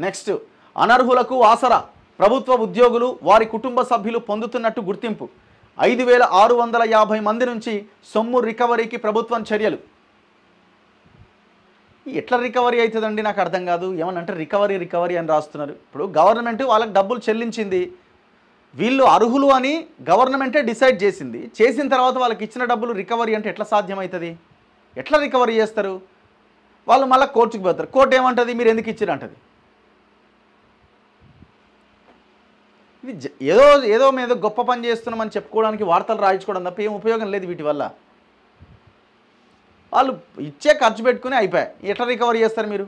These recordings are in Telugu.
నెక్స్ట్, అనర్హులకు ఆసరా, ప్రభుత్వ ఉద్యోగులు వారి కుటుంబ సభ్యులు పొందుతున్నట్టు గుర్తింపు. 5,650 మంది నుంచి సొమ్ము రికవరీకి ప్రభుత్వం చర్యలు. ఎట్లా రికవరీ అవుతుందండి నాకు అర్థం కాదు. ఏమనంటే రికవరీ అని రాస్తున్నారు. ఇప్పుడు గవర్నమెంట్ వాళ్ళకి డబ్బులు చెల్లించింది, వీళ్ళు అర్హులు అని గవర్నమెంటే డిసైడ్ చేసింది. చేసిన తర్వాత వాళ్ళకి ఇచ్చిన డబ్బులు రికవరీ అంటే ఎట్లా సాధ్యమవుతుంది? ఎట్లా రికవరీ చేస్తారు? వాళ్ళు మళ్ళీ కోర్టుకు పోతారు. కోర్టు ఏమంటుంది? మీరు ఎందుకు ఇచ్చిరంటది. ఇది ఏదో మీద గొప్ప పని చేస్తున్నామని చెప్పుకోవడానికి వార్తలు రాయించుకోవడం తప్ప ఏం ఉపయోగం లేదు వీటి వల్ల. వాళ్ళు ఇచ్చే ఖర్చు పెట్టుకుని అయిపోయాయి. ఎట్లా రికవరీ చేస్తారు మీరు?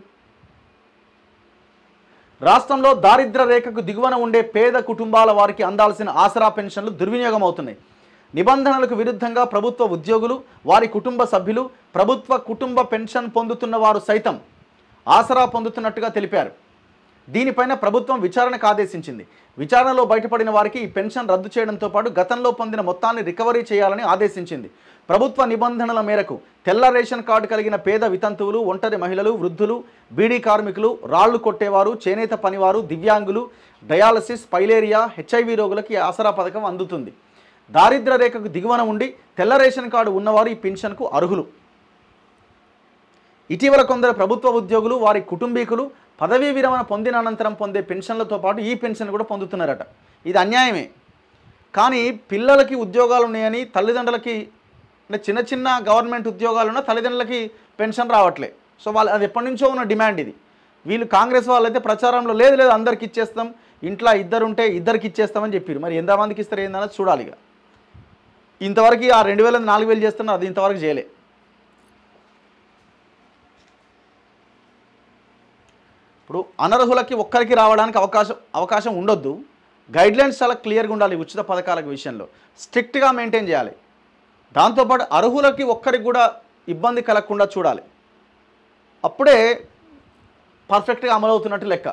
రాష్ట్రంలో దారిద్ర్య రేఖకు దిగువన ఉండే పేద కుటుంబాల వారికి అందాల్సిన ఆసరా పెన్షన్లు దుర్వినియోగం అవుతున్నాయి. నిబంధనలకు విరుద్ధంగా ప్రభుత్వ ఉద్యోగులు, వారి కుటుంబ సభ్యులు, ప్రభుత్వ కుటుంబ పెన్షన్ పొందుతున్న వారు సైతం ఆసరా పొందుతున్నట్టుగా తెలిపారు. దీనిపైన ప్రభుత్వం విచారణకు ఆదేశించింది. విచారణలో బయటపడిన వారికి ఈ పెన్షన్ రద్దు చేయడంతో పాటు గతంలో పొందిన మొత్తాన్ని రికవరీ చేయాలని ఆదేశించింది. ప్రభుత్వ నిబంధనల మేరకు తెల్ల రేషన్ కార్డు కలిగిన పేద వితంతువులు, ఒంటరి మహిళలు, వృద్ధులు, బీడీ కార్మికులు, రాళ్లు కొట్టేవారు, చేనేత పనివారు, దివ్యాంగులు, డయాలసిస్, పైలేరియా, హెచ్ఐవి రోగులకి ఆసరా పథకం అందుతుంది. దారిద్ర్య రేఖకు దిగువన ఉండి తెల్ల రేషన్ కార్డు ఉన్నవారు ఈ పెన్షన్కు అర్హులు. ఇటీవల కొందరు ప్రభుత్వ ఉద్యోగులు, వారి కుటుంబీకులు పదవీ విరమణ పొందిన అనంతరం పొందే పెన్షన్లతో పాటు ఈ పెన్షన్ కూడా పొందుతున్నారట. ఇది అన్యాయమే. కానీ పిల్లలకి ఉద్యోగాలు ఉన్నాయని తల్లిదండ్రులకి, చిన్న చిన్న గవర్నమెంట్ ఉద్యోగాలున్న తల్లిదండ్రులకి పెన్షన్ రావట్లే. సో వాళ్ళు అది ఎప్పటి నుంచో ఉన్న డిమాండ్ ఇది. వీళ్ళు కాంగ్రెస్ వాళ్ళైతే ప్రచారంలో లేదు అందరికి ఇచ్చేస్తాం, ఇంట్లో ఇద్దరుంటే ఇద్దరికి ఇచ్చేస్తామని చెప్పారు. మరి ఎంతమందికి ఇస్తారు ఏందన్నది చూడాలి. ఇక ఇంతవరకు ఆ 2,000 4,000 చేస్తున్నారు, అది ఇంతవరకు చేయలే. ఇప్పుడు అనర్హులకి ఒక్కరికి రావడానికి అవకాశం ఉండొద్దు. గైడ్లైన్స్ చాలా క్లియర్గా ఉండాలి. ఉచిత పథకాల విషయంలో స్ట్రిక్ట్గా మెయింటైన్ చేయాలి. దాంతోపాటు అర్హులకి ఒక్కరికి కూడా ఇబ్బంది కలగకుండా చూడాలి. అప్పుడే పర్ఫెక్ట్గా అమలవుతున్నట్టు లెక్క.